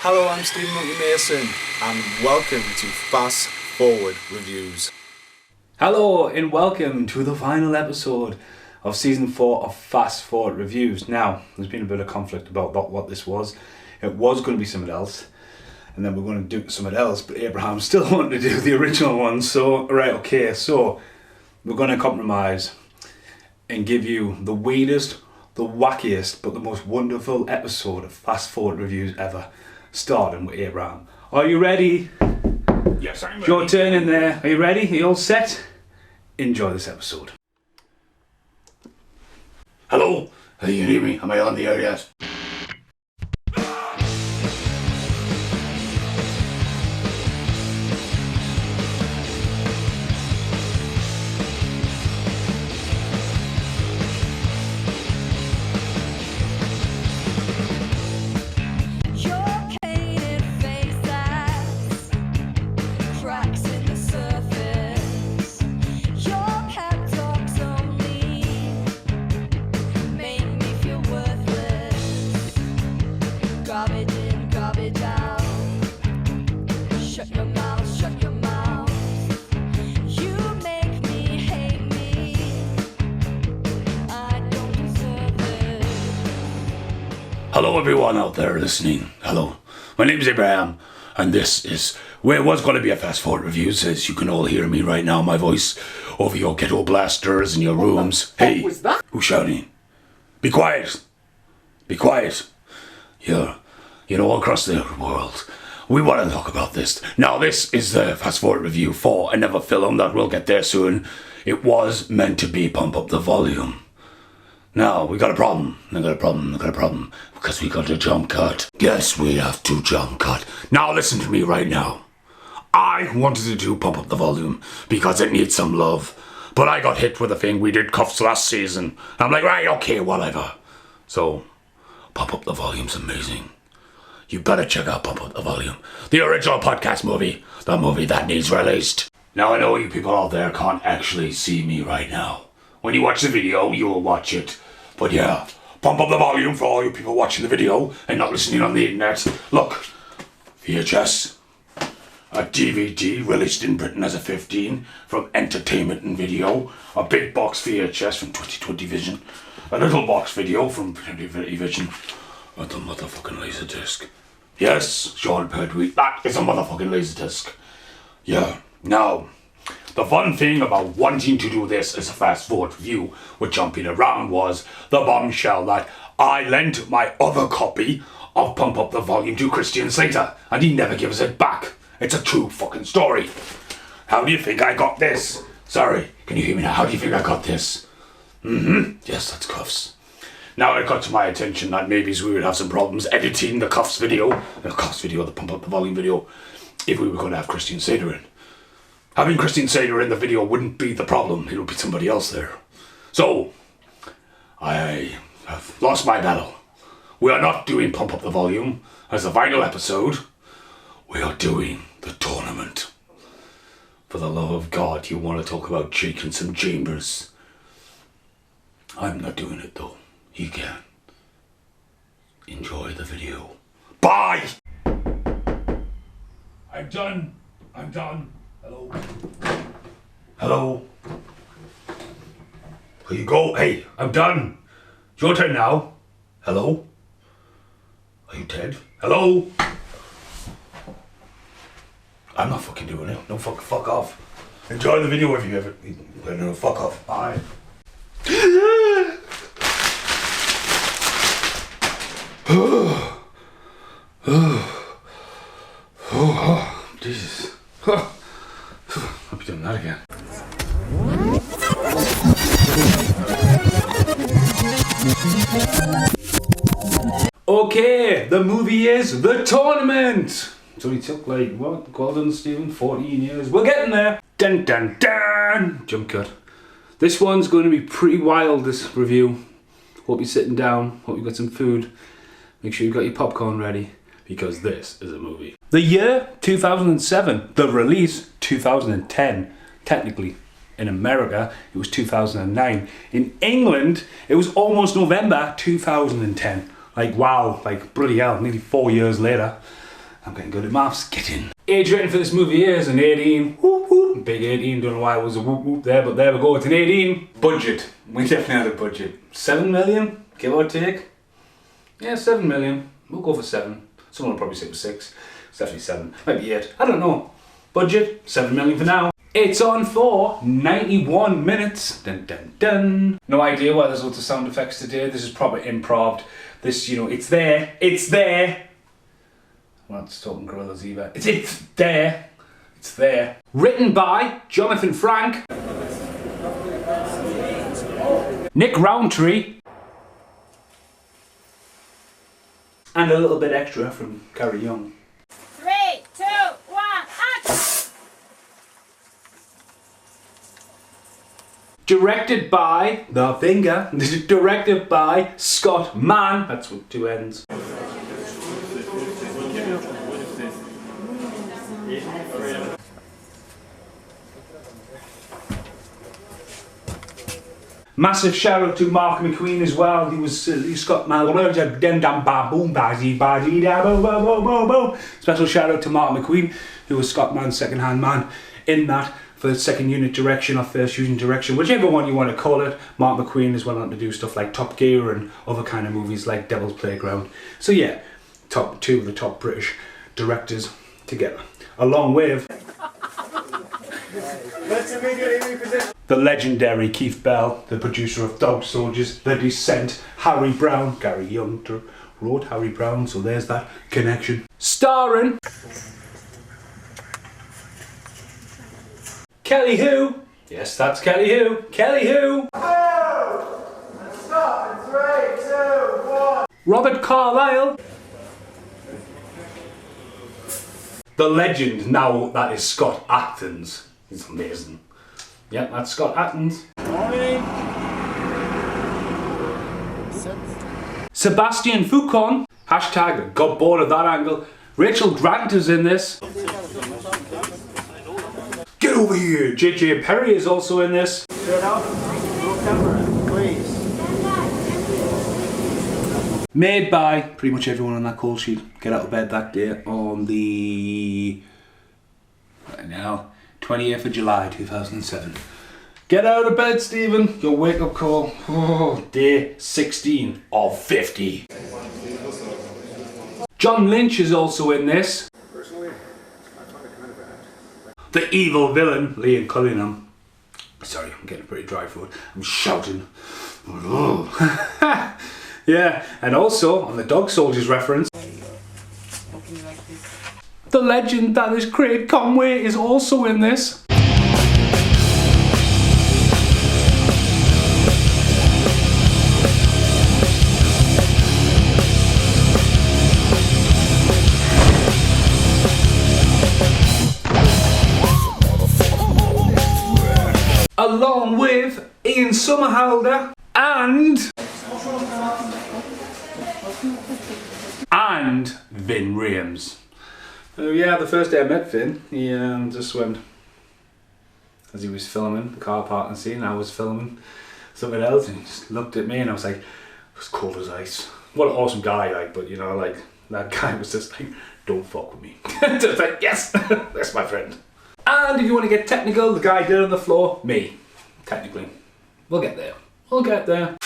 Hello, I'm Stephen Monkey Mason, and welcome to Fast Forward Reviews. Hello, and welcome to the final episode of Season 4 of Fast Forward Reviews. Now, there's been a bit of conflict about what this was. It was going to be something else, and then we're going to do something else, but Abraham still wanted to do the original one, so, so we're going to compromise and give you the weirdest, the wackiest, but the most wonderful episode of Fast Forward Reviews ever, starting with Abraham. Are you ready? Yes, I'm ready. Your turn in there. Are you ready? Are you all set? Enjoy this episode. Hello? Can you hear me? Am I on the air yet? Hello everyone out there listening. Hello. My name's Abraham, and this is where it was going to be a fast forward reviews, as you can all hear me right now, my voice over your ghetto blasters in your rooms. Hey, was that? who's shouting? Be quiet. Be quiet. You know, across the world, we want to talk about this. Now, this is the fast forward review for another film that we'll get there soon. It was meant to be Pump Up the Volume. Now, we got a problem. We got a problem. Because we got a jump cut. Yes, we have to jump cut. Now, listen to me right now. I wanted to do Pump Up the Volume because it needs some love. But I got hit with a thing. We did Cuffs last season. I'm like, right, okay, whatever. So, Pump Up the Volume's amazing. You better check out Pump Up the Volume. The original podcast movie. The movie that needs released. Now, I know you people out there can't actually see me right now. When you watch the video, you will watch it. But yeah, pump up the volume for all you people watching the video and not listening on the internet. Look, VHS, a DVD released in Britain as a 15 from Entertainment and Video, a big box VHS from 2020 Vision, a little box video from 2020 Vision, and the motherfucking Laserdisc. Yes, Sean Pertwee, that is a motherfucking Laserdisc. Yeah, now, the fun thing about wanting to do this as a fast forward review with jumping around was the bombshell that I lent my other copy of Pump Up the Volume to Christian Slater, and he never gives it back. It's a true fucking story. How do you think I got this? Sorry, can you hear me now? How do you think I got this? Yes, that's Cuffs. Now it got to my attention that maybe we would have some problems editing the Cuffs video, the Pump Up the Volume video, if we were going to have Christian Slater in. Having Christian Slater in the video wouldn't be the problem. It would be somebody else there. So, I have lost my battle. We are not doing Pump Up the Volume as the final episode. We are doing the tournament. For the love of God, you want to talk about shaking some chambers. I'm not doing it though. You can. Enjoy the video. Bye! I'm done. Hello. Hello. Here you go. Hey, I'm done. It's your turn now. Hello. Are you dead? Hello. I'm not fucking doing it. No, fuck off. Enjoy the video if you ever. No, fuck off. Bye. Jesus. I'll be doing that again. Okay, the movie is The Tournament. It only took Gordon, Stephen, 14 years. We're getting there. Dun dun dun. Jump cut. This one's going to be pretty wild, this review. Hope you're sitting down. Hope you got some food. Make sure you've got your popcorn ready, because this is a movie. The year 2007. The release 2010. Technically, in America, it was 2009. In England, it was almost November 2010. Like, wow, like, bloody hell, nearly 4 years later. I'm getting good at maths. Get in. Age rating for this movie is an 18. Whoop, whoop. Big 18. Don't know why it was a whoop whoop there, but there we go. It's an 18. Budget. We definitely had a budget. 7 million, give or take. Yeah, 7 million. We'll go for 7. Someone will probably say it was 6. It's definitely 7. Maybe 8. I don't know. Budget, 7 million for now. It's on for 91 minutes. Dun dun dun. No idea why there's lots of sound effects today. This is proper improv. This, you know, it's there. It's there. Well, it's talking gorillas either. It's there. It's there. Written by Jonathan Frank, Nick Roundtree, and a little bit extra from Gary Young. 3, 2, 1, action! Directed by The Finger. Directed by Scott Mann. That's with 2 N's. Massive shout out to Mark McQueen as well. He was Scott Mann. Special shout out to Mark McQueen, who was Scott Mann's second-hand man in that for second unit direction or first unit direction, whichever one you want to call it. Mark McQueen has went on to do stuff like Top Gear and other kind of movies like Devil's Playground. So yeah, top 2 of the top British directors together, along with the legendary Keith Bell, the producer of Dog Soldiers, The Descent, Harry Brown. Gary Young wrote Harry Brown, so there's that connection. Starring Kelly Hu. Yes, that's Kelly Hu. Kelly Hu. Stop in 3, 2, 1. Robert Carlyle. The legend, now that is Scott Atkins. He's amazing. Yep, that's Scott Atkins. Morning. Sebastian Foucan. Hashtag got bored of that angle. Rachel Grant is in this. Get over here. JJ Perry is also in this. Shut up. No camera, please. Made by pretty much everyone on that call sheet. Get out of bed that day on the... right now, 28th of July 2007. Get out of bed, Stephen. Your wake up call. Oh, day 16 of 50. John Lynch is also in this. Personally, I find it kind of bad. The evil villain, Liam Cullingham. Sorry, I'm getting pretty dry throat. I'm shouting. Yeah, and also on the Dog Soldiers reference, the legend that is Craig Conway is also in this. Along with Ian Somerhalder and Vin Rames. Yeah, the first day I met Vin, he just went, as he was filming the car parking scene, I was filming something else, and he just looked at me and I was like, it was cold as ice. What an awesome guy, like, but you know, like, that guy was just like, don't fuck with me. Just like, yes, that's my friend. And if you want to get technical, the guy dead on the floor, me, technically. We'll get there. We'll get there.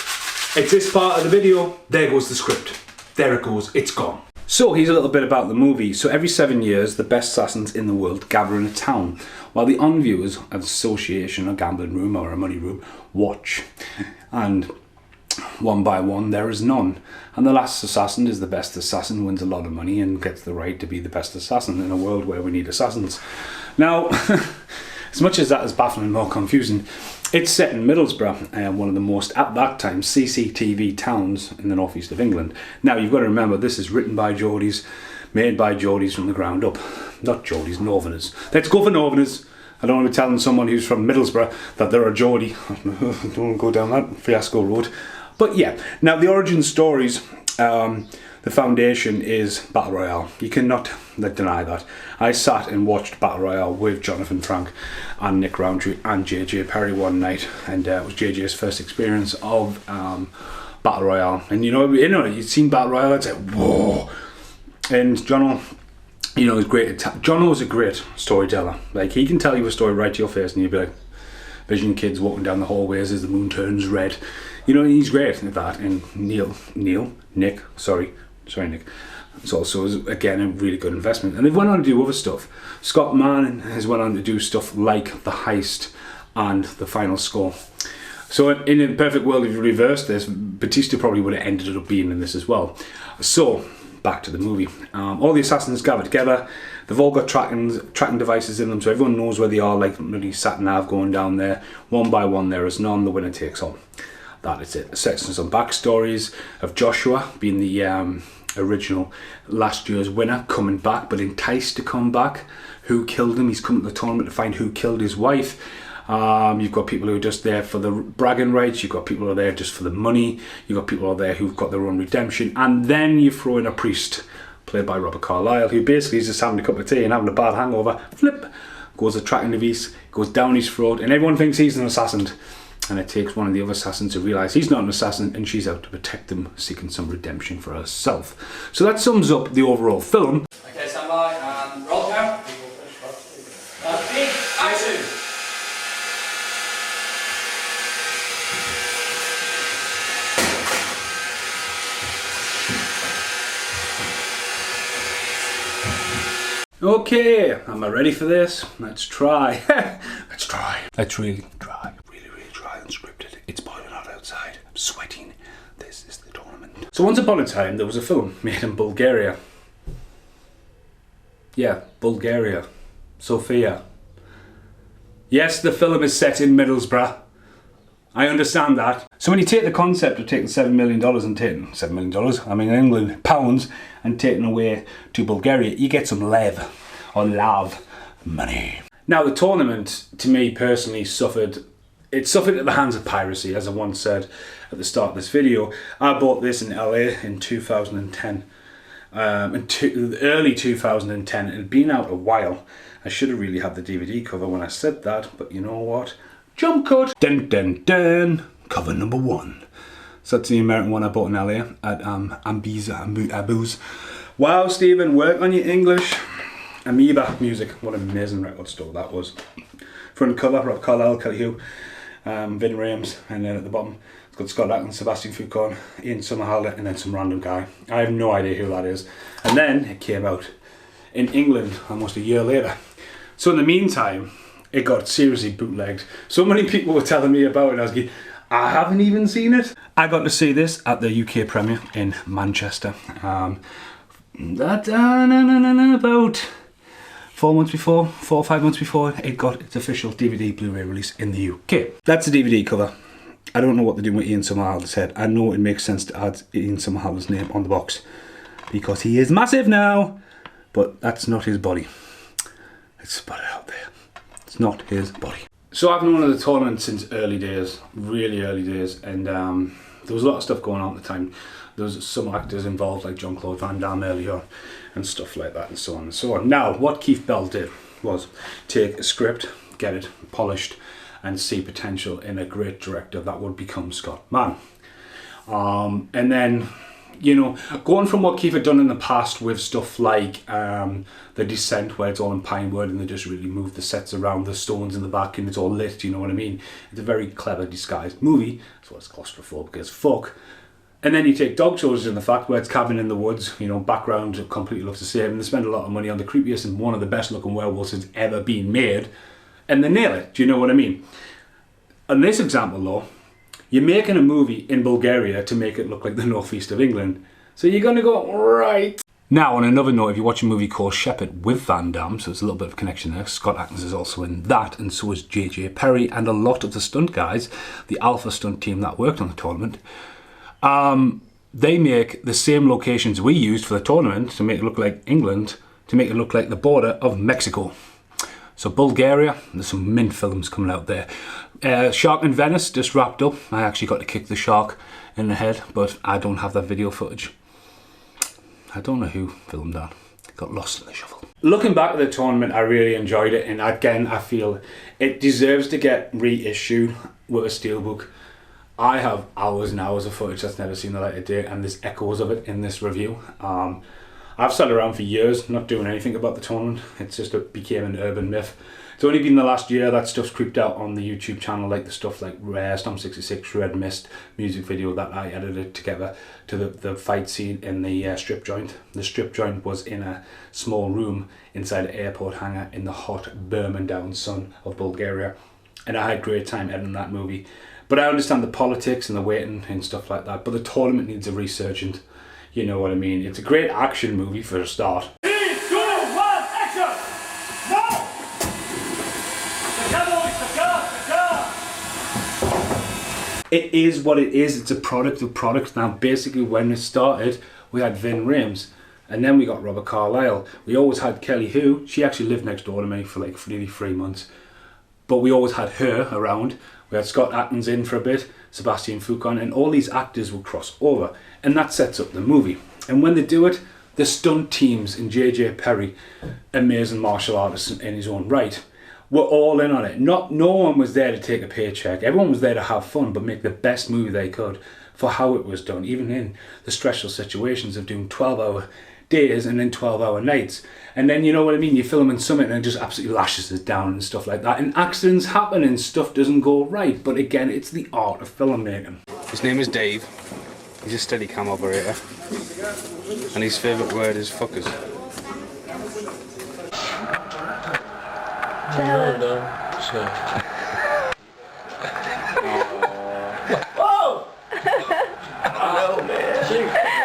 It's this part of the video. There goes the script. There it goes. It's gone. So here's a little bit about the movie. So every 7 years, the best assassins in the world gather in a town, while the on-viewers at an association, a gambling room or a money room, watch. And one by one, there is none. And the last assassin is the best assassin, wins a lot of money and gets the right to be the best assassin in a world where we need assassins. Now, as much as that is baffling and more confusing, it's set in Middlesbrough, one of the most, at that time, CCTV towns in the northeast of England. Now, you've got to remember, this is written by Geordies, made by Geordies from the ground up. Not Geordies, Northerners. Let's go for Northerners. I don't want to be telling someone who's from Middlesbrough that they're a Geordie. Don't want to go down that fiasco road. But yeah, now the origin stories, the foundation is Battle Royale. You cannot deny that. I sat and watched Battle Royale with Jonathan Frank and Nick Roundtree and JJ Perry one night, and it was JJ's first experience of Battle Royale. And you know, you'd seen Battle Royale, I'd say, whoa. And John, You know, he's great. Jono was a great storyteller. Like, he can tell you a story right to your face, and you'll be like, vision kids walking down the hallways as the moon turns red. You know, he's great at that. And Nick, sorry Nick, it's also, again, a really good investment. And they've went on to do other stuff. Scott Mann has went on to do stuff like The Heist and The Final Score. So in a perfect world, if you reverse this, Batista probably would have ended up being in this as well. So, back to the movie. All the assassins gather together. They've all got tracking devices in them, so everyone knows where they are, like really sat nav going down there. One by one, there is none. The winner takes all. That is it. Sets some backstories of Joshua being the original last year's winner, coming back, but enticed to come back. Who killed him? He's come to the tournament to find who killed his wife. You've got people who are just there for the bragging rights. You've got people who are there just for the money. You've got people who are there who've got their own redemption. And then you throw in a priest, played by Robert Carlyle, who basically is just having a cup of tea and having a bad hangover. Flip, goes a tracking device, goes down his throat, and everyone thinks he's an assassin. And it takes one of the other assassins to realise he's not an assassin, and she's out to protect them, seeking some redemption for herself. So that sums up the overall film. Okay, stand by and roll cam. Big action. Okay, am I ready for this? Let's try. Let's try. Let's really try. Really try unscripted. It's boiling hot outside. I'm sweating. This is the tournament. So once upon a time, there was a film made in Bulgaria. Yeah, Bulgaria. Sofia. Yes, the film is set in Middlesbrough. I understand that. So when you take the concept of taking $7 million and taking $7 million, I mean in England, pounds, and taking away to Bulgaria, you get some lev, or lav, money. Now the tournament, to me personally, suffered at the hands of piracy, as I once said at the start of this video. I bought this in LA in 2010. Early 2010. It had been out a while. I should have really had the DVD cover when I said that, but you know what? Jump cut! Dun dun dun! Cover number 1. So that's the American one I bought in LA at Abu's. Wow, Stephen, work on your English. Amoeba Music, what an amazing record store that was. Front cover, Rob Carlyle, Kelly Hu, Vin Rames, and then at the bottom it's got Scott Atkins, Sebastian Foucault, Ian Somerhalder, and then some random guy. I have no idea who that is. And then it came out in England almost a year later. So in the meantime, it got seriously bootlegged. So many people were telling me about it, I was going, I haven't even seen it. I got to see this at the UK premiere in Manchester. About 4 or 5 months before it got its official DVD Blu-ray release in the UK. That's the DVD cover. I don't know what they're doing with Ian Somerhalder's head. I know it makes sense to add Ian Somerhalder's name on the box because he is massive now, but that's not his body. Let's put it out there. It's not his body. So I've known of the tournament since early days, really early days, and there was a lot of stuff going on at the time. There was some actors involved like Jean-Claude Van Damme earlier and stuff like that and so on and so on. Now, what Keith Bell did was take a script, get it polished and see potential in a great director that would become Scott Mann. And then, you know, going from what Keith had done in the past with stuff like The Descent, where it's all in Pinewood and they just really move the sets around, the stones in the back and it's all lit, you know what I mean? It's a very clever disguised movie. That's why it's claustrophobic as fuck. And then you take Dog Soldiers in the fact where it's cabin in the woods, you know, background completely looks the same, and they spend a lot of money on the creepiest and one of the best looking werewolves that's ever been made, and they nail it, do you know what I mean? In this example though, you're making a movie in Bulgaria to make it look like the northeast of England, so you're going to go, right. Now on another note, if you watch a movie called Shepherd with Van Damme, so there's a little bit of a connection there, Scott Atkins is also in that, and so is JJ Perry, and a lot of the stunt guys, the Alpha stunt team that worked on the tournament. They make the same locations we used for the tournament to make it look like England, to make it look like the border of Mexico. So Bulgaria, there's some mint films coming out there. Shark in Venice just wrapped up. I actually got to kick the shark in the head, but I don't have that video footage. I don't know who filmed that. Got lost in the shuffle. Looking back at the tournament, I really enjoyed it, and again, I feel it deserves to get reissued with a steelbook. I have hours and hours of footage that's never seen the light of day, and there's echoes of it in this review. I've sat around for years not doing anything about the tournament. It's just became an urban myth. It's only been the last year that stuff's creeped out on the YouTube channel, like the stuff like Rare, Stomp 66, Red Mist music video that I edited together to the fight scene in the strip joint. The strip joint was in a small room inside an airport hangar in the hot Burman down sun of Bulgaria. And I had a great time editing that movie. But I understand the politics and the waiting and stuff like that. But the tournament needs a resurgent. You know what I mean? It's a great action movie for a start. 3, 2, 1, action! No! It is what it is. It's a product of products. Now, basically, when it started, we had Vin Rames, and then we got Robert Carlyle. We always had Kelly Hu. She actually lived next door to me for like nearly 3 months. But we always had her around. We had Scott Atkins in for a bit, Sebastian Foucan, and all these actors would cross over. And that sets up the movie. And when they do it, the stunt teams in JJ Perry, amazing martial artist in his own right, were all in on it. No one was there to take a paycheck. Everyone was there to have fun, but make the best movie they could for how it was done, even in the stressful situations of doing 12-hour days and then 12-hour nights. And then, you know what I mean, you're filming something and it just absolutely lashes us down and stuff like that. And accidents happen and stuff doesn't go right. But again, it's the art of filmmaking. His name is Dave. He's a steady cam operator. And his favourite word is fuckers. I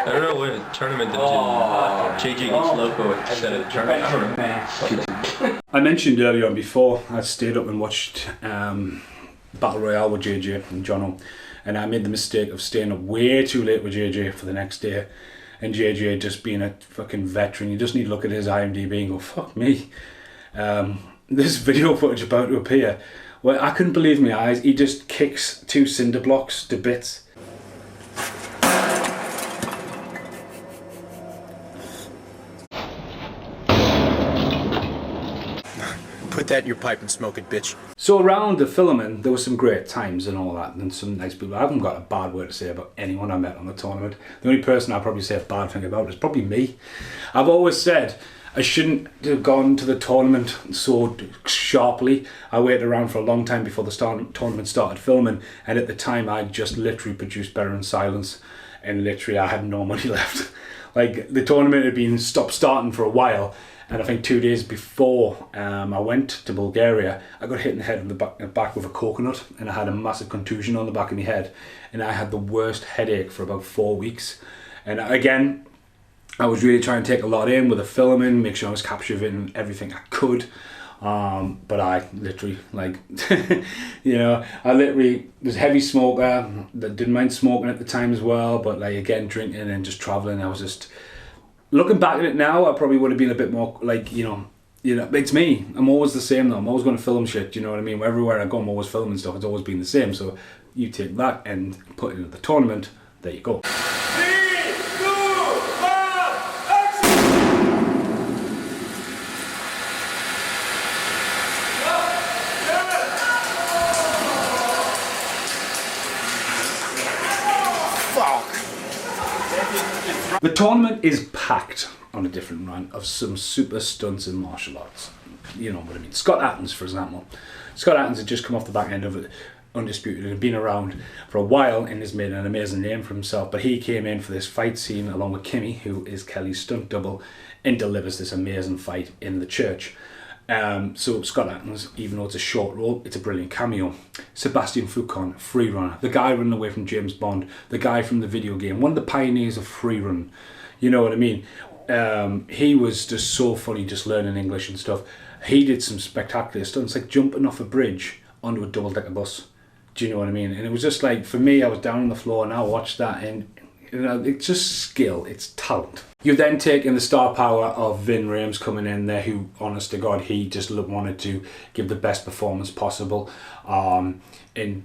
don't know when the tournament JJ gets loco instead of tournament. I mentioned earlier on before, I stayed up and watched Battle Royale with JJ and Jono, and I made the mistake of staying up way too late with JJ for the next day. And JJ just being a fucking veteran, you just need to look at his IMDb and go, fuck me. This video footage about to appear, well, I couldn't believe my eyes. He just kicks 2 cinder blocks to bits. Put that in your pipe and smoke it, bitch. So around the filming, there were some great times and all that, and some nice people. I haven't got a bad word to say about anyone I met on the tournament. The only person I'd probably say a bad thing about is probably me. I've always said I shouldn't have gone to the tournament so sharply. I waited around for a long time before the tournament started filming, and at the time I just literally produced Better in Silence, and literally I had no money left. Like, the tournament had been starting for a while, and I think 2 days before I went to Bulgaria, I got hit in the head in the back with a coconut, and I had a massive contusion on the back of my head, and I had the worst headache for about 4 weeks. And again, I was really trying to take a lot in with the filming, make sure I was capturing everything I could. But I literally, like, you know, I literally was a heavy smoker that didn't mind smoking at the time as well, but like, again, drinking and just traveling, I was just, looking back at it now, I probably would have been a bit more like, you know, it's me. I'm always the same though. I'm always going to film shit, you know what I mean? Everywhere I go, I'm always filming stuff. It's always been the same. So you take that and put it into the tournament, there you go. The tournament is packed on a different run of some super stunts in martial arts. You know what I mean. Scott Atkins, for example. Scott Atkins had just come off the back end of it, Undisputed, and been around for a while and has made an amazing name for himself. But he came in for this fight scene along with Kimmy, who is Kelly's stunt double, and delivers this amazing fight in the church. So Scott Atkins, even though it's a short role, it's a brilliant cameo. Sebastian Foucan, freerunner, the guy running away from James Bond, the guy from the video game, one of the pioneers of freerun. You know what I mean? He was just so funny, just learning English and stuff. He did some spectacular stunts, like jumping off a bridge onto a double-decker bus. Do you know what I mean? And it was just like, for me, I was down on the floor and I watched that, and you know, it's just skill, it's talent. You then take in the star power of Vin Rames coming in there, who, honest to God, he just wanted to give the best performance possible. And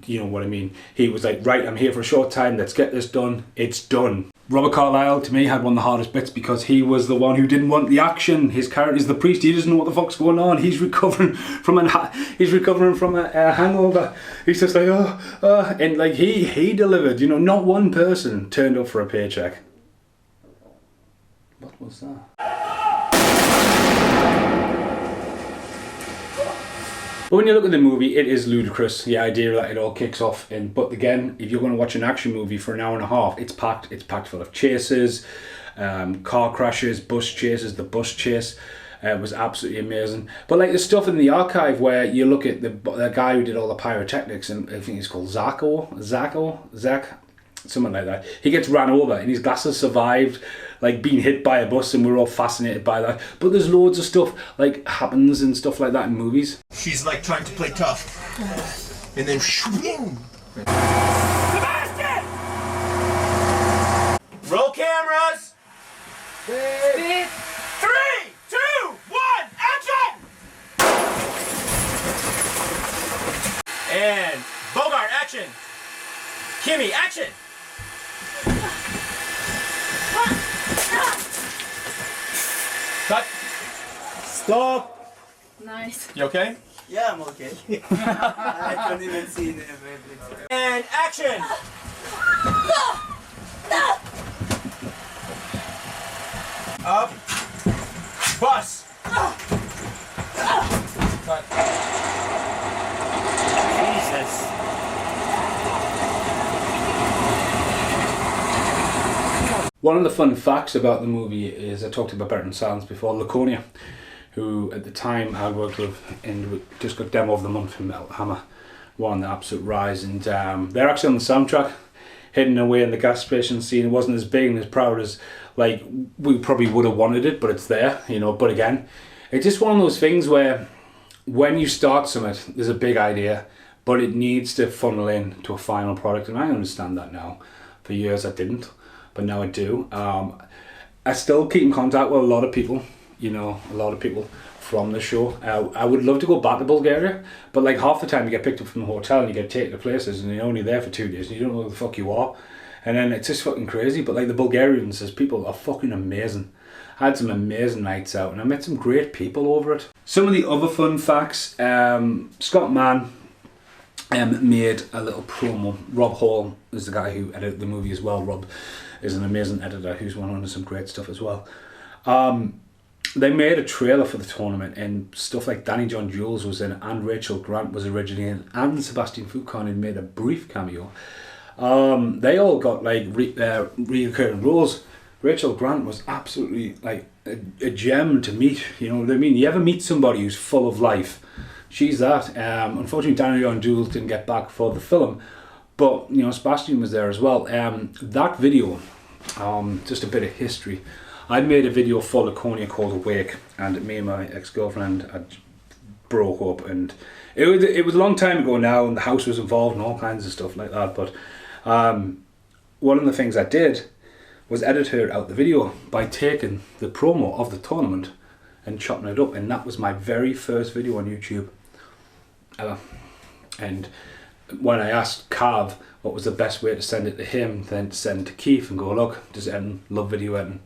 you know what I mean? He was like, right, I'm here for a short time, let's get this done. It's done. Robert Carlyle, to me, had one of the hardest bits because he was the one who didn't want the action. His character is the priest. He doesn't know what the fuck's going on. He's recovering from a hangover. He's just like, and like he delivered. You know, not one person turned up for a paycheck. What was that? But when you look at the movie, it is ludicrous, the idea that it all kicks off. But again, if you're going to watch an action movie for an hour and a half, it's packed. It's packed full of chases, car crashes, bus chases. The bus chase was absolutely amazing. But like the stuff in the archive where you look at the guy who did all the pyrotechnics, and I think he's called Zach, something like that. He gets ran over and his glasses survived like being hit by a bus, and we're all fascinated by that. But there's loads of stuff like happens and stuff like that in movies. She's like trying to play tough. And then shwing! Sebastian! Roll cameras! Speed. 3, 2, 1, action! And Bogart, action! Kimmy, action! Cut. Stop. Nice. You okay? Yeah, I'm okay. I couldn't even see the everything. And action! Up. Bus. Cut. Jesus. One of the fun facts about the movie is I talked about Burton Sands before, Laconia, who at the time I worked with and just got Demo of the Month from Metal Hammer, won the absolute rise, and they're actually on the soundtrack, hidden away in the gas station scene. It wasn't as big and as proud as like we probably would have wanted it, but it's there, you know. But again, it's just one of those things where when you start something, there's a big idea, but it needs to funnel in to a final product, and I understand that now. For years I didn't, but now I do. I still keep in contact with a lot of people, you know, a lot of people from the show. I would love to go back to Bulgaria, but like half the time you get picked up from the hotel and you get taken to places and you're only there for 2 days and you don't know who the fuck you are. And then it's just fucking crazy. But like the Bulgarians as people are fucking amazing. I had some amazing nights out and I met some great people over it. Some of the other fun facts, Scott Mann made a little promo. Rob Hall is the guy who edited the movie as well. Rob is an amazing editor who's went on to some great stuff as well. They made a trailer for the tournament and stuff like Danny John Jules was in it, and Rachel Grant was originally in, and Sebastian Foucault had made a brief cameo. They all got like reoccurring roles. Rachel Grant was absolutely like a gem to meet, you know what I mean? You ever meet somebody who's full of life? She's that. Unfortunately, Danny John Jules didn't get back for the film, but you know, Sebastian was there as well. That video, just a bit of history. I made a video for Laconia called Awake, and me and my ex-girlfriend had broke up, and it was a long time ago now, and the house was involved and all kinds of stuff like that. But one of the things I did was edit her out the video by taking the promo of the tournament and chopping it up, and that was my very first video on YouTube ever. And when I asked Cav what was the best way to send it to him, then to send it to Keith and go, look, just editing, love video editing.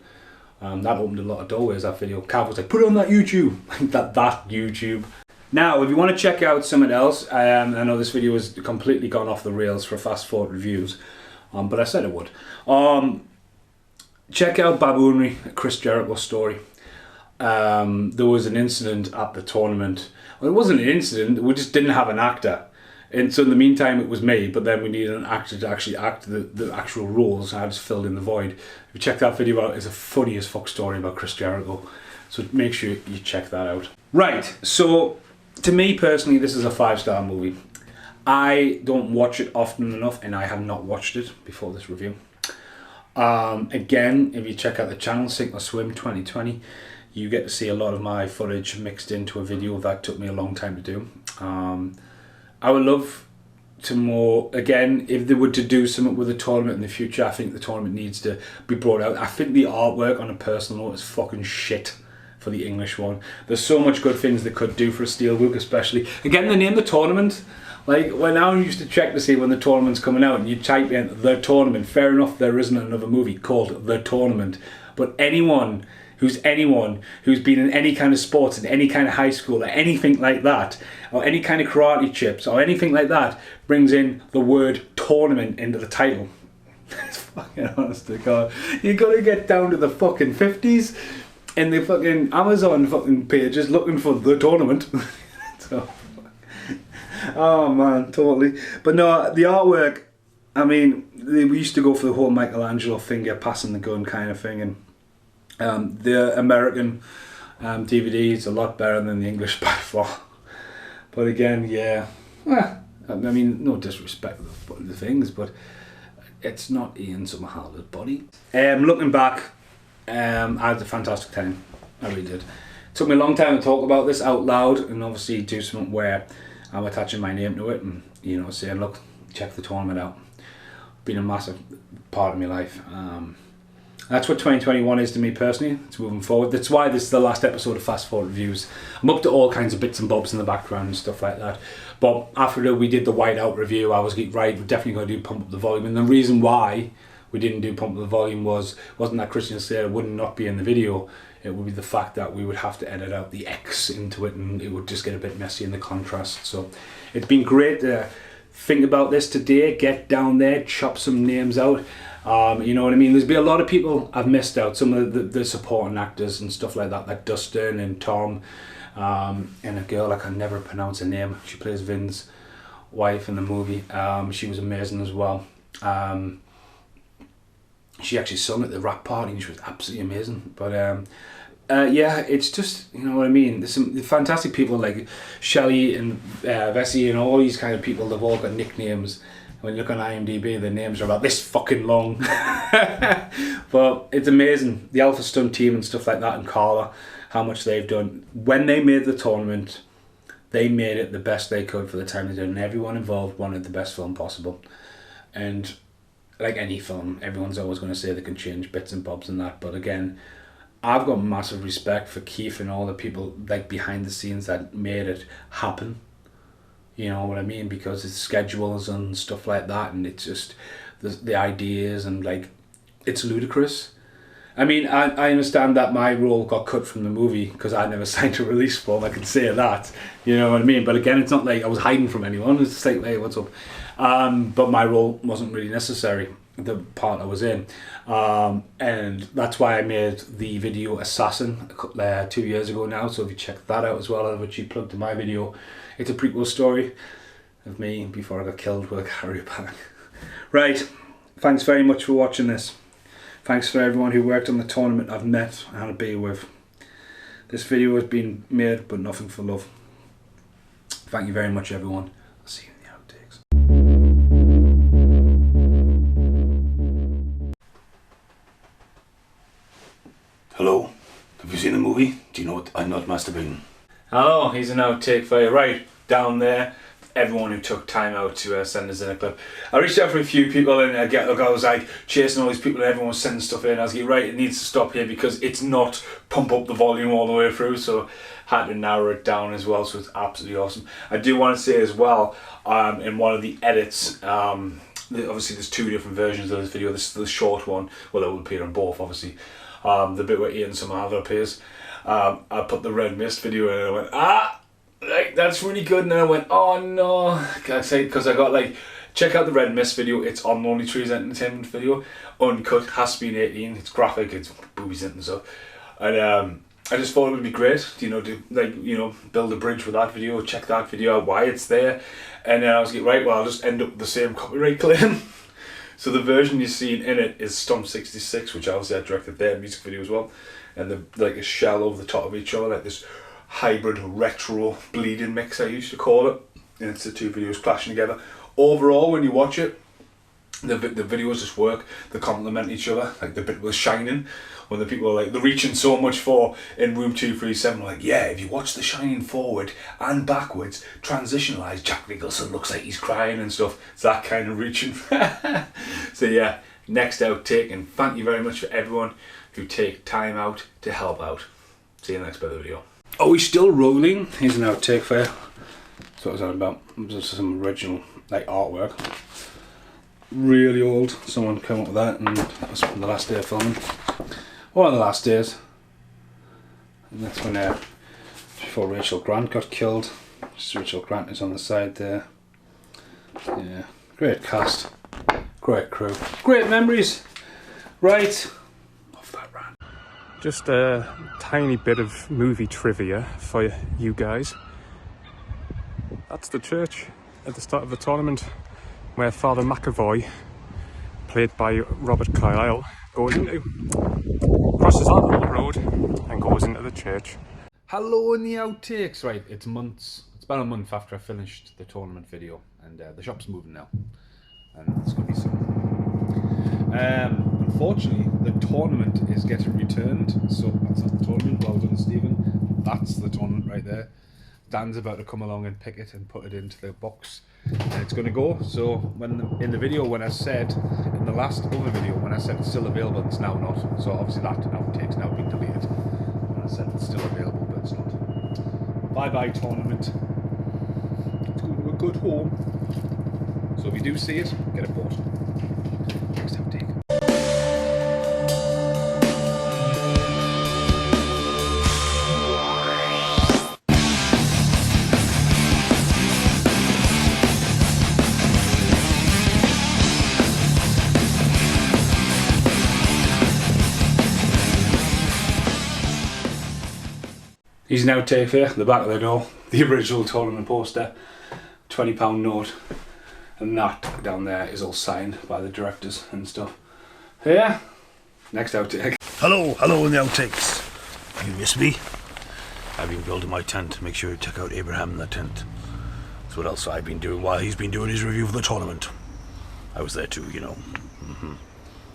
That opened a lot of doorways, that video. Cav was like, put it on that YouTube. that YouTube. Now, if you want to check out something else, I know this video has completely gone off the rails for Fast Forward Reviews, but I said it would. Check out Baboonry, Chris Jericho's story. There was an incident at the tournament. Well, it wasn't an incident, we just didn't have an actor. And so in the meantime it was me, but then we needed an actor to actually act the actual roles. I just filled in the void. If you check that video out, it's a funny as fuck story about Chris Jericho. So make sure you check that out. Right, so to me personally, this is a 5-star movie. I don't watch it often enough, and I have not watched it before this review. Again, if you check out the channel, Sink or Swim 2020, you get to see a lot of my footage mixed into a video that took me a long time to do. I would love to more, again, if they were to do something with the tournament in the future, I think the tournament needs to be brought out. I think the artwork on a personal note is fucking shit for the English one. There's so much good things they could do for a Steelbook especially. Again, the name of the tournament, like when I used to check to see when the tournament's coming out and you type in The Tournament, fair enough, there isn't another movie called The Tournament, but anyone who's been in any kind of sports, in any kind of high school or anything like that, or any kind of karate chips or anything like that, brings in the word tournament into the title. It's Fucking honest to God. You gotta get down to the fucking 50s in the fucking Amazon fucking pages looking for the tournament. So, oh man, totally. But no, the artwork, I mean, we used to go for the whole Michelangelo finger passing the gun kind of thing, and the American DVD is a lot better than the English by far. But again, yeah, well, I mean, no disrespect to the things, but it's not Ian Somerhalder's body. Looking back, I had a fantastic time. I really did. It took me a long time to talk about this out loud and obviously do something where I'm attaching my name to it and, you know, saying, look, check the tournament out. Been a massive part of my life. That's what 2021 is to me personally. It's moving forward. That's why this is the last episode of Fast Forward Reviews. I'm up to all kinds of bits and bobs in the background and stuff like that. But after we did the Whiteout review, I was like, right, we're definitely going to do Pump Up the Volume. And the reason why we didn't do Pump Up the Volume wasn't that Christian Slater would not be in the video. It would be the fact that we would have to edit out the X into it and it would just get a bit messy in the contrast. So it's been great to think about this today, get down there, chop some names out. You know what I mean? There's been a lot of people I've missed out. Some of the supporting actors and stuff like that, like Dustin and Tom, and a girl I can never pronounce her name. She plays Vin's wife in the movie. She was amazing as well. She actually sung at the rap party and she was absolutely amazing. But yeah, it's just, you know what I mean? There's some fantastic people like Shelley and Vesey and all these kind of people. They've all got nicknames. When you look on IMDb, the names are about this fucking long. But it's amazing. The Alpha Stunt team and stuff like that, and Carla, how much they've done. When they made the tournament, they made it the best they could for the time they did, and everyone involved wanted the best film possible. And like any film, everyone's always going to say they can change bits and bobs and that. But again, I've got massive respect for Keith and all the people like behind the scenes that made it happen. You know what I mean? Because it's schedules and stuff like that, and it's just the ideas and like it's ludicrous. I mean, I understand that my role got cut from the movie because I never signed a release form. I can say that, you know what I mean. But again, it's not like I was hiding from anyone. It's just like, hey, what's up? But my role wasn't really necessary. The part I was in, and that's why I made the video Assassin 2 years ago now. So if you check that out as well, which you plugged in my video. It's a prequel story of me before I got killed with a carrier bag. Right, thanks very much for watching this. Thanks for everyone who worked on the tournament I've met and had a beer with. This video has been made, but nothing for love. Thank you very much, everyone. I'll see you in the outtakes. Hello? Have you seen the movie? Do you know what I'm not masturbating? Hello, here's an outtake for you. Right, down there, everyone who took time out to send us in a clip. I reached out for a few people and I was like chasing all these people and everyone was sending stuff in. I was like, right, it needs to stop here because it's not Pump Up the Volume all the way through, so had to narrow it down as well, so it's absolutely awesome. I do want to say as well, in one of the edits, obviously there's two different versions of this video. This is the short one, well, it will appear on both obviously. The bit where Ian Somerhalder appears. I put the Red Mist video in and I went, like, that's really good. And then I went, oh no, because I got like, check out the Red Mist video. It's on Lonely Trees Entertainment video. Uncut, has to be an 18. It's graphic, it's boobies and stuff. And I just thought it would be great, you know, to like, you know, build a bridge with that video, check that video out, why it's there. And then I was like, right, well, I'll just end up with the same copyright claim. So the version you've seen in it is Stomp 66, which obviously I directed their music video as well. And the like a shell over the top of each other, like this hybrid retro bleeding mix I used to call it. And it's the two videos clashing together. Overall, when you watch it, the videos just work. They complement each other. Like the bit with Shining, when the people are like, they're reaching so much for in Room 237, like, yeah, if you watch The Shining forward and backwards, transitionalize, Jack Nicholson looks like he's crying and stuff. It's that kind of reaching. So yeah, next outtake, and thank you very much for everyone who take time out to help out. See you in the next bit of the video. Are we still rolling? Here's an outtake for you. That's what I was on about. Just some original like artwork. Really old. Someone came up with that, and that was from the last day of filming. One of the last days. And that's when before Rachel Grant got killed. Just Rachel Grant is on the side there. Yeah, great cast. Great crew. Great memories. Right. Off that rant. Just a tiny bit of movie trivia for you guys. That's the church at the start of the tournament where Father McAvoy, played by Robert Carlyle, goes into. Crosses on the road and goes into the church. Hello in the outtakes. Right, it's about a month after I finished the tournament video, and the shop's moving now. And it's going to be soon. Unfortunately, the tournament is getting returned. So that's not the tournament. Well done, Stephen. That's the tournament right there. Dan's about to come along and pick it and put it into the box, and it's going to go. So in the video when I said, in the last other video when I said it's still available, it's now not. So obviously that outtake's now been deleted. When I said it's still available, but it's not. Bye bye tournament. It's going to a good home. So if you do see it, get it bought. Next outtake. He's an outtake here, the back of the door, the original tournament poster, £20 note, and that down there is all signed by the directors and stuff. So yeah, next outtake. Hello in the outtakes. You miss me? I've been building my tent. Make sure you check out Abraham in the tent. That's what else I've been doing while he's been doing his review of the tournament. I was there too, you know.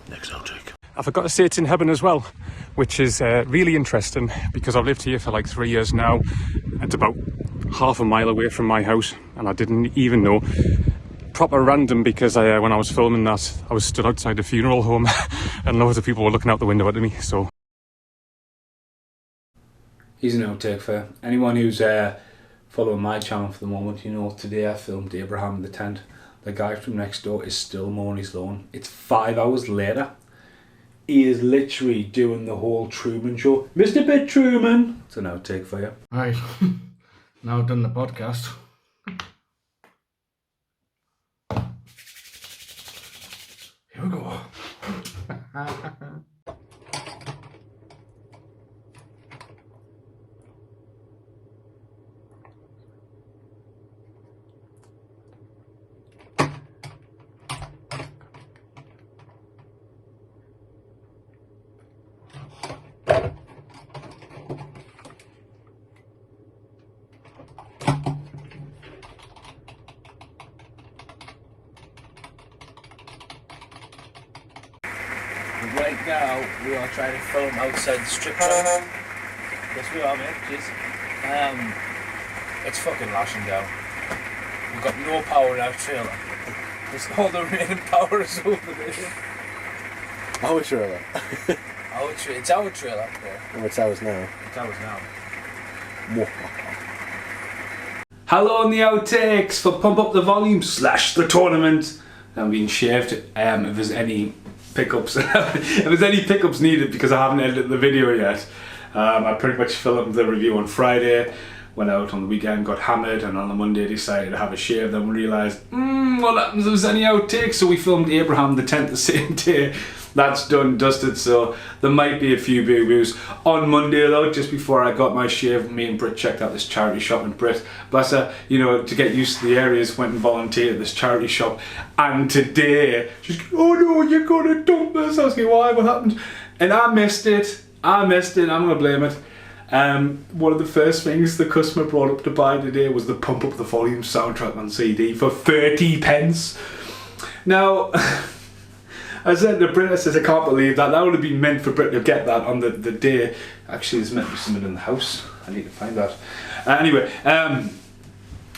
Next outtake. I forgot to say it's in Hebburn as well, which is really interesting because I've lived here for like 3 years now. It's about half a mile away from my house, and I didn't even know. Proper random, because when I was filming that, I was stood outside the funeral home and loads of people were looking out the window at me. So He's an outtake for anyone who's following my channel for the moment. You know, today I filmed Abraham in the tent. The guy from next door is still mowing his lawn. It's 5 hours later. He is literally doing the whole Truman show. Mr. Bit Truman! It's an outtake for you. Right. Now I've done the podcast. Here we go. Right now, we are trying to film outside the strip club. Yes, we are, mate. Jeez. It's fucking lashing down. We've got no power in our trailer. All the remaining power is over there. Our trailer. It's our trailer. Yeah. Oh, it's ours now. It's ours now. Hello in the outtakes for Pump Up the Volume / the tournament. I'm being shaved. If there's any pickups, if there's any pickups needed, because I haven't edited the video yet. I pretty much filmed the review on Friday, went out on the weekend, got hammered, and on the Monday decided to have a shave. Then we realised, what happens if there's any outtakes? So we filmed Abraham the tent the same day. That's done, dusted, so there might be a few boo-boos. On Monday though, just before I got my shave, me and Britt checked out this charity shop, and Britt, bless her, you know, to get used to the areas, went and volunteered at this charity shop. And today, she's going, oh no, you're gonna dump us. I was going, why, what happened? And I missed it, I'm gonna blame it. One of the first things the customer brought up to buy today was the Pump Up the Volume soundtrack on CD for 30 pence. Now, I said to Britt, I said, I can't believe that. That would have been meant for Britt to get that on the day. Actually, there's meant to be something in the house. I need to find that. Anyway,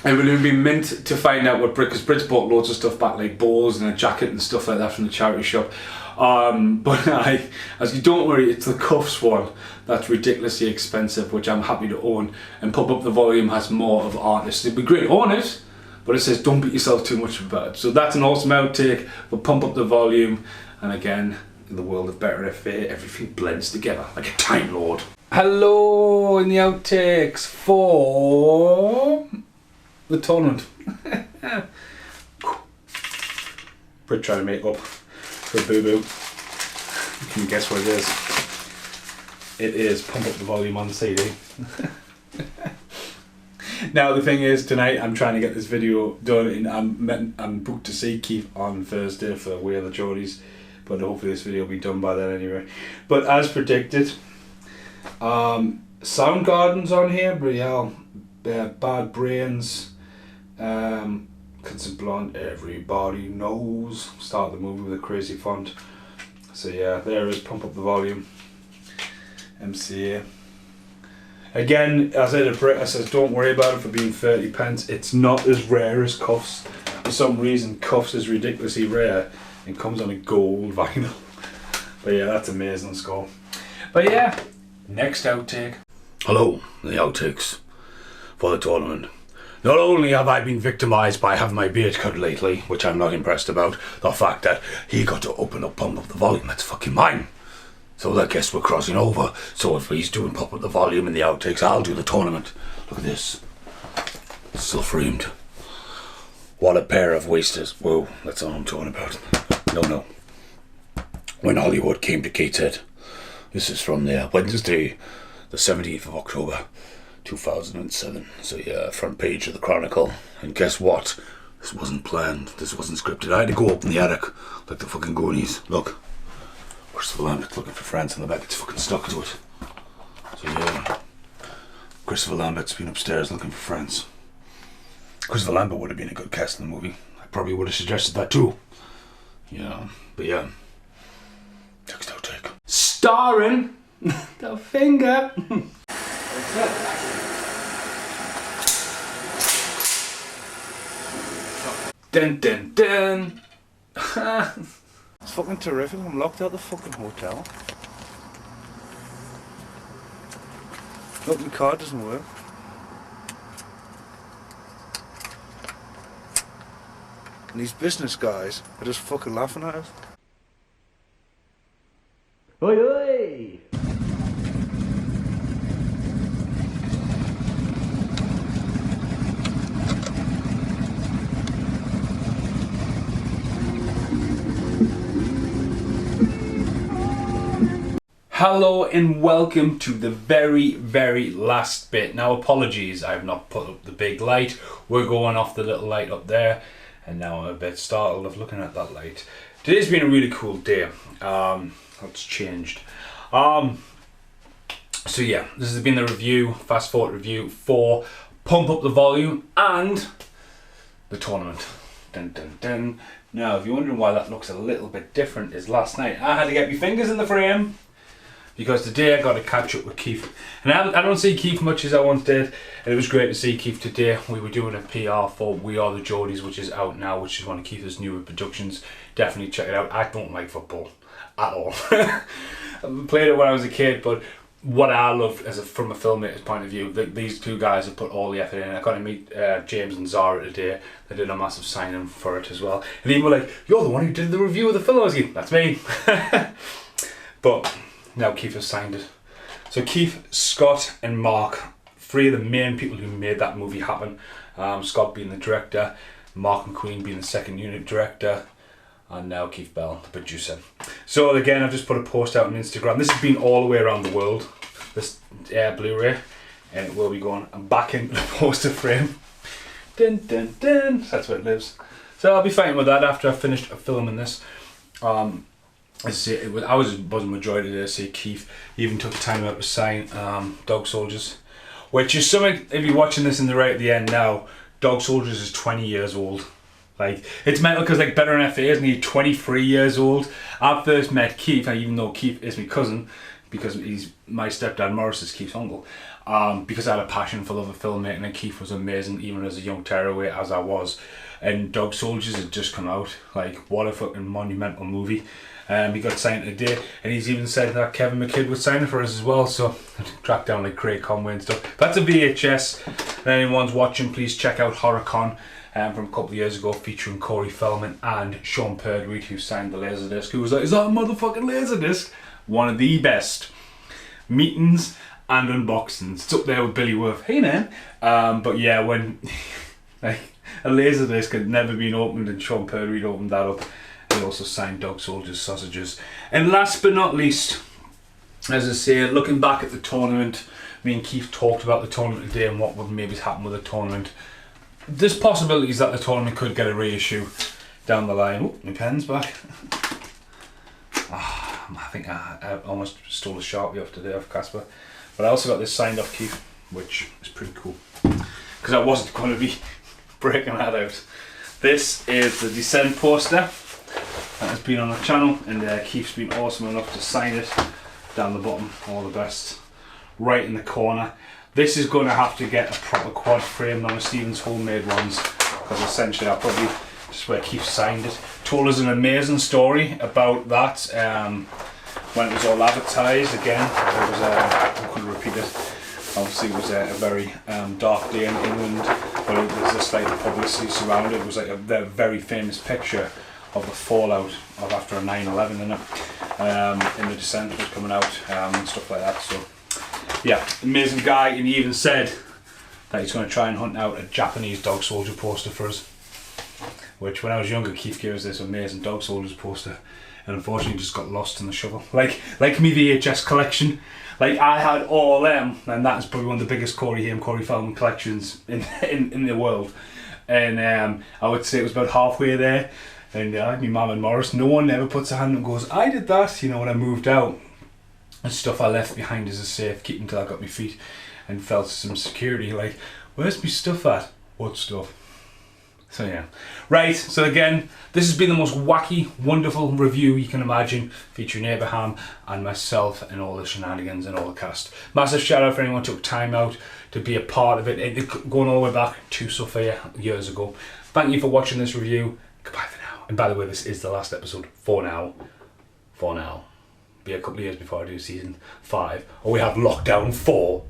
it would have been meant to find out what Britt, because Britt's bought loads of stuff back, like bowls and a jacket and stuff like that from the charity shop. But I said, don't worry, it's the cuffs one that's ridiculously expensive, which I'm happy to own. And Pump Up the Volume has more of artists. It'd be great to own it, but it says don't beat yourself too much about it. So that's an awesome outtake for Pump Up the Volume. And again, in the world of Better FA, everything blends together like a Time Lord. Hello in the outtakes for the tournament. Brit trying to make up for a boo-boo. Can you guess what it is? It is Pump Up the Volume on CD. Now the thing is, tonight I'm trying to get this video done, and I'm booked to see Keith on Thursday for We Are the Geordies, but hopefully this video will be done by then anyway. But as predicted, Soundgarden's on here, but yeah, Bad Brains, Constant Blonde, Everybody Knows, start the movie with a crazy font. So yeah, there is Pump Up the Volume, MCA. Again, as I said, I says don't worry about it for being 30 pence. It's not as rare as Cuffs. For some reason, Cuffs is ridiculously rare and comes on a gold vinyl. But yeah, that's amazing score. But yeah, next outtake. Hello, the outtakes for the tournament. Not only have I been victimised by having my beard cut lately, which I'm not impressed about, the fact that he got to Pump Up the Volume, that's fucking mine. So I guess we're crossing over. So if he's doing Pump Up the Volume in the outtakes, I'll do the tournament. Look at this. It's still framed. What a pair of wasters. Whoa, that's all I'm talking about. No. When Hollywood came to Gateshead. This is from there. Wednesday, the 17th of October, 2007. So yeah, front page of the Chronicle. And guess what? This wasn't planned. This wasn't scripted. I had to go up in the attic like the fucking Goonies. Look. Christopher Lambert looking for France on the back. It's fucking stuck to it. So yeah, Christopher Lambert's been upstairs looking for France. Christopher Lambert would have been a good cast in the movie. I probably would have suggested that too. Yeah, but yeah. Next outtake. Starring the finger. Dun dun dun. It's fucking terrific. I'm locked out the fucking hotel. Look, my card doesn't work. And these business guys are just fucking laughing at us. Oi oi! Hello and welcome to the very, very last bit. Now apologies, I've not put up the big light. We're going off the little light up there, and now I'm a bit startled of looking at that light. Today's been a really cool day. That's changed. So yeah, this has been the review, fast forward review for Pump Up the Volume and the tournament. Dun dun dun. Now, if you're wondering why that looks a little bit different, is last night I had to get my fingers in the frame, because today I got to catch up with Keith. And I don't see Keith much as I once did, and it was great to see Keith today. We were doing a PR for We Are the Geordies, which is out now, which is one of Keith's newer productions. Definitely check it out. I don't like football at all. I played it when I was a kid, but what I love from a filmmaker's point of view, these two guys have put all the effort in. I got to meet James and Zara today. They did a massive signing for it as well. And even were like, "You're the one who did the review of the film." I was like, "That's me." But now Keith has signed it. So Keith, Scott and Mark, three of the main people who made that movie happen. Scott being the director, Mark and Queen being the second unit director, and now Keith Bell, the producer. So again, I've just put a post out on Instagram. This has been all the way around the world, this Blu-ray, and it will be going. I'm back into the poster frame. Dun dun dun. That's where it lives. So I'll be fighting with that after I've finished filming this. I was a majority there to see Keith. He even took the time out to sign Dog Soldiers, which is something, if you're watching this in the right at the end now, Dog Soldiers is 20 years old. Like, it's mental because like Better than FA is nearly 23 years old. I first met Keith, even though Keith is my cousin, because he's my stepdad Morris is Keith's uncle, because I had a passion for love of filmmaking, and Keith was amazing even as a young tearaway as I was. And Dog Soldiers had just come out. Like, what a fucking monumental movie. He got signed today, and he's even said that Kevin McKidd was signing for us as well, so I tracked down like Craig Conway and stuff. That's a VHS, and anyone's watching, please check out HorrorCon from a couple of years ago, featuring Corey Feldman and Sean Perdweed, who signed the Laserdisc, who was like, "Is that a motherfucking Laserdisc?" One of the best meetings and unboxings. It's up there with Billy Worth. Hey man. But yeah, when like a Laserdisc had never been opened and Sean Perdweed opened that up, He also signed Dog Soldiers sausages. And last but not least, as I say, looking back at the tournament, me and Keith talked about the tournament today and what would maybe happen with the tournament. There's possibilities that the tournament could get a reissue down the line. Oh, my pen's back. I think I almost stole a Sharpie off today off Casper. But I also got this signed off Keith, which is pretty cool. Because I wasn't going to be breaking that out. This is the Descent poster that has been on the channel, and Keith's been awesome enough to sign it down the bottom. All the best. Right in the corner. This is going to have to get a proper quad frame, none of Stephen's homemade ones, because essentially I'll probably just where Keith signed it. Told us an amazing story about that when it was all advertised. Again, it was I couldn't repeat it. Obviously, it was a very dark day in England, but it was just like the publicity surrounded it. It was like a very famous picture of the fallout of after a 9/11 in it. In the Descent was coming out and stuff like that. So yeah, amazing guy, and he even said that he's going to try and hunt out a Japanese Dog Soldier poster for us. Which, when I was younger, Keith gave us this amazing Dog Soldiers poster, and unfortunately just got lost in the shovel. Like me VHS collection. Like, I had all them, and that is probably one of the biggest Corey Feldman collections in the world. And I would say it was about halfway there, and my mum and Morris, no one ever puts a hand up and goes, I did that, you know, when I moved out. And stuff I left behind as a safe, keep until I got my feet and felt some security. Like, where's my stuff at? What stuff? So yeah. Right, so again, this has been the most wacky, wonderful review you can imagine, featuring Abraham and myself and all the shenanigans and all the cast. Massive shout out for anyone who took time out to be a part of it, going all the way back to Sophia years ago. Thank you for watching this review. Goodbye for now. And by the way, this is the last episode for now. For now. Be a couple of years before I do season 5, or we have lockdown 4.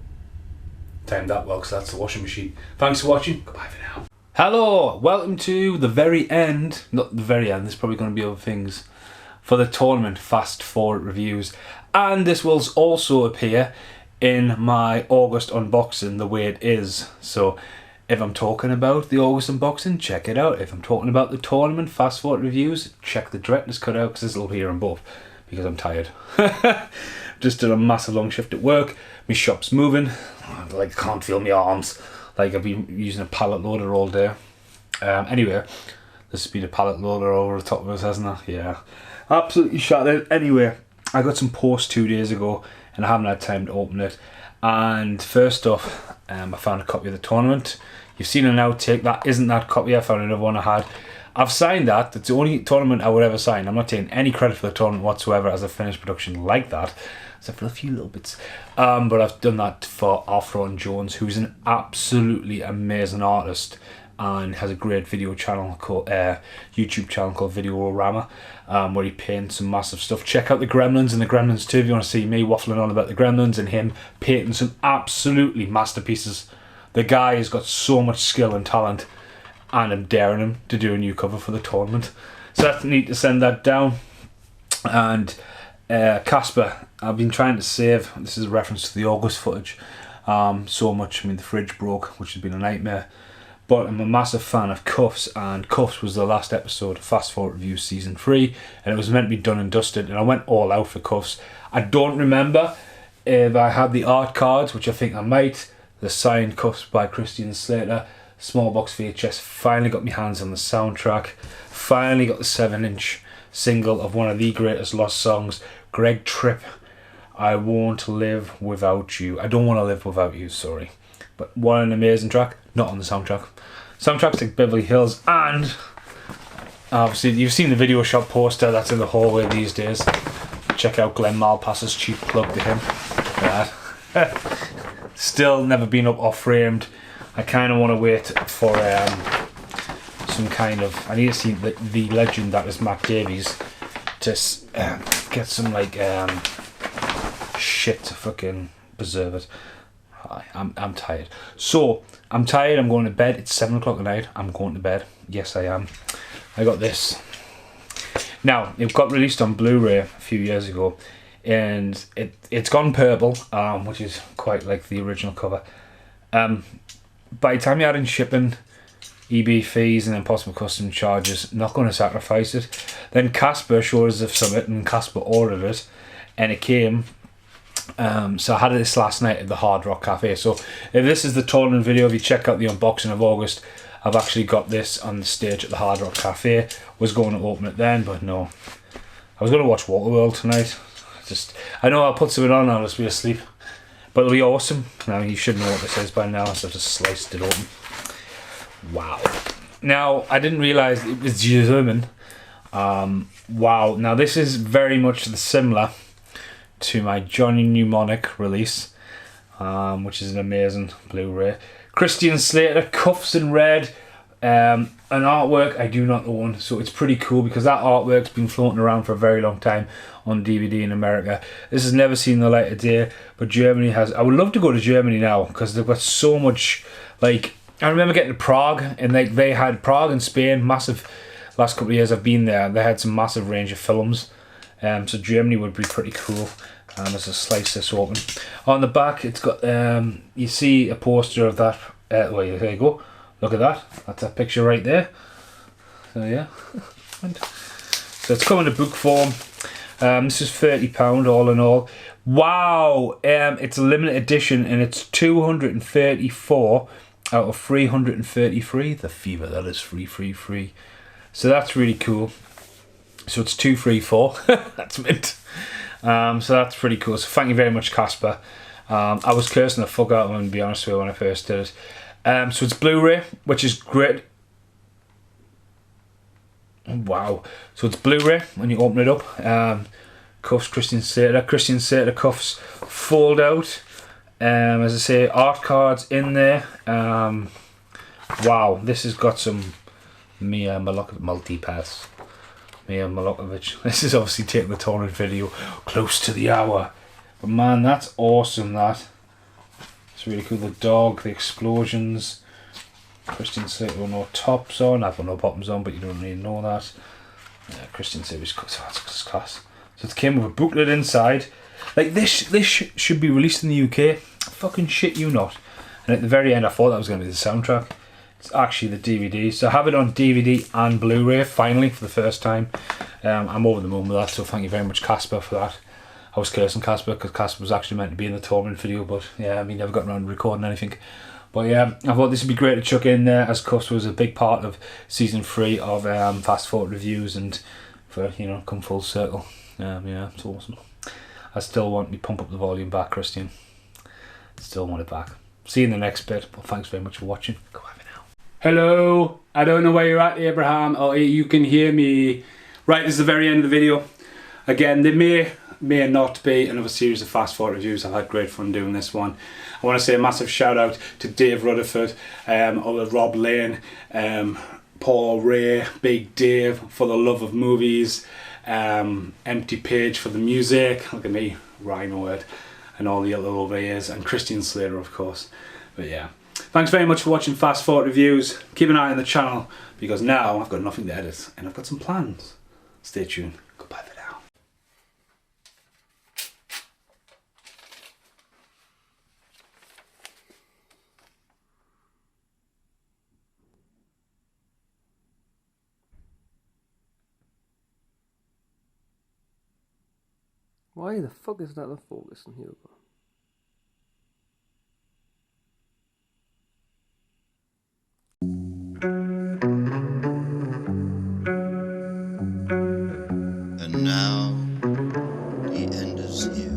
Timed that well, because that's the washing machine. Thanks for watching. Goodbye for now. Hello, welcome to the very end, not the very end, there's probably going to be other things, for the tournament Fast Forward reviews. And this will also appear in my August unboxing, the way it is. So if I'm talking about the August unboxing, check it out. If I'm talking about the tournament Fast Forward reviews, check the director's cut out, because this will appear in both, because I'm tired. Just did a massive long shift at work, my shop's moving, like can't feel my arms. Like I've been using a pallet loader all day. Anyway, this has been a pallet loader over the top of us, hasn't it? Yeah. Absolutely shattered. Anyway, I got some post 2 days ago and I haven't had time to open it. And first off, I found a copy of the tournament. You've seen an outtake. That isn't that copy. I found another one I had. I've signed that. It's the only tournament I would ever sign. I'm not taking any credit for the tournament whatsoever as a finished production like that. Except for a few little bits. But I've done that for Arthur Jones, who's an absolutely amazing artist and has a great video channel called YouTube channel called Videorama, where he paints some massive stuff. Check out the Gremlins and the Gremlins 2 if you want to see me waffling on about the Gremlins and him painting some absolutely masterpieces. The guy has got so much skill and talent, and I'm daring him to do a new cover for the tournament. So that's neat to send that down. And Casper, I've been trying to save, this is a reference to the August footage, so much. I mean, the fridge broke, which has been a nightmare, but I'm a massive fan of Cuffs, and Cuffs was the last episode of Fast Forward Review Season 3, and it was meant to be done and dusted, and I went all out for Cuffs. I don't remember if I had the art cards, which I think I might, the signed Cuffs by Christian Slater, small box VHS, finally got my hands on the soundtrack, finally got the 7-inch single of one of the greatest lost songs, Greg Tripp, I Won't Live Without You. I Don't Want to Live Without You, sorry. But what an amazing track. Not on the soundtrack. Soundtracks like Beverly Hills, and obviously you've seen the Video Shop poster that's in the hallway these days. Check out Glenn Malpass's cheap plug to him. Still never been up or framed. I kind of want to wait for some kind of... I need to see the legend that is Matt Davies to get some like shit to fucking preserve it. I'm tired. So I'm tired. I'm going to bed. It's 7 o'clock at night. I'm going to bed. Yes, I am. I got this. Now it got released on Blu-ray a few years ago, and it's gone purple, which is quite like the original cover. By the time you add in shipping, EB fees and then possible custom charges. Not going to sacrifice it. Then Casper showed us of Summit, and Casper ordered it, and it came. So I had this last night at the Hard Rock Cafe. So if this is the tournament video, if you check out the unboxing of August, I've actually got this on the stage at the Hard Rock Cafe. Was going to open it then, but no. I was going to watch Waterworld tonight. I know I'll put something on, I'll just be asleep. But it'll be awesome. Now you should know what this is by now, so I've just sliced it open. Wow. Now, I didn't realise it was German. Wow. Now this is very much similar to my Johnny Mnemonic release, which is an amazing Blu-ray. Christian Slater, cuffs in red, an artwork I do not own, so it's pretty cool because that artwork's been floating around for a very long time on DVD in America. This has never seen the light of day, but Germany has. I would love to go to Germany now because they've got so much. Like, I remember getting to Prague, and they had Prague and Spain, massive. Last couple of years I've been there, they had some massive range of films. So Germany would be pretty cool. As I slice this open, on the back it's got you see a poster of that. Well, there you go. Look at that. That's a picture right there. So yeah. So it's coming in book form. This is £30 all in all. Wow. It's a limited edition and it's 234 out of 333. The fever that is free. So that's really cool. So it's 234. That's mint. So that's pretty cool. So thank you very much, Casper. I was cursing the fuck out of him, to be honest with you, when I first did it. So it's Blu-ray, which is great. Wow. So it's Blu-ray when you open it up. Cuffs, Christian Slater cuffs fold out. As I say, art cards in there. Wow, this has got some Mia Malkovich multi-pass. Mia Malkovich. This is obviously taking the tournament video close to the hour. But man, that's awesome, that. It's really cool. The dog, the explosions. Christian Slater with no tops on. I've got no bottoms on, but you don't really know that. Yeah, Christian Slater's class. So it came with a booklet inside. Like, this should be released in the UK. Fucking shit you not. And at the very end I thought that was going to be the soundtrack. It's actually the DVD. So I have it on DVD and Blu-ray finally for the first time. I'm over the moon with that, so thank you very much, Casper, for that. I was cursing Casper because Casper was actually meant to be in the tournament video, but yeah, I mean, never got around to recording anything. But yeah, I thought this would be great to chuck in there, as Casper was a big part of season 3 of Fast Forward Reviews, and for, you know, come full circle. Yeah, it's awesome. I still want me pump up the volume back, Christian. Still want it back. See you in the next bit, but thanks very much for watching. Goodbye for now. Hello, I don't know where you're at, Abraham, or you can hear me. Right, this is the very end of the video. Again, there may not be another series of Fast Forward Reviews. I've had great fun doing this one. I want to say a massive shout out to Dave Rutherford, Rob Lane, Paul Ray, Big Dave for the love of movies, Empty Page for the music, look at me, rhino it, and all the other over years, and Christian Slater, of course. But yeah, thanks very much for watching Fast Forward Reviews. Keep an eye on the channel, because now I've got nothing to edit, and I've got some plans. Stay tuned. Goodbye for now. Why the fuck is that not focusing here? And now the end is here.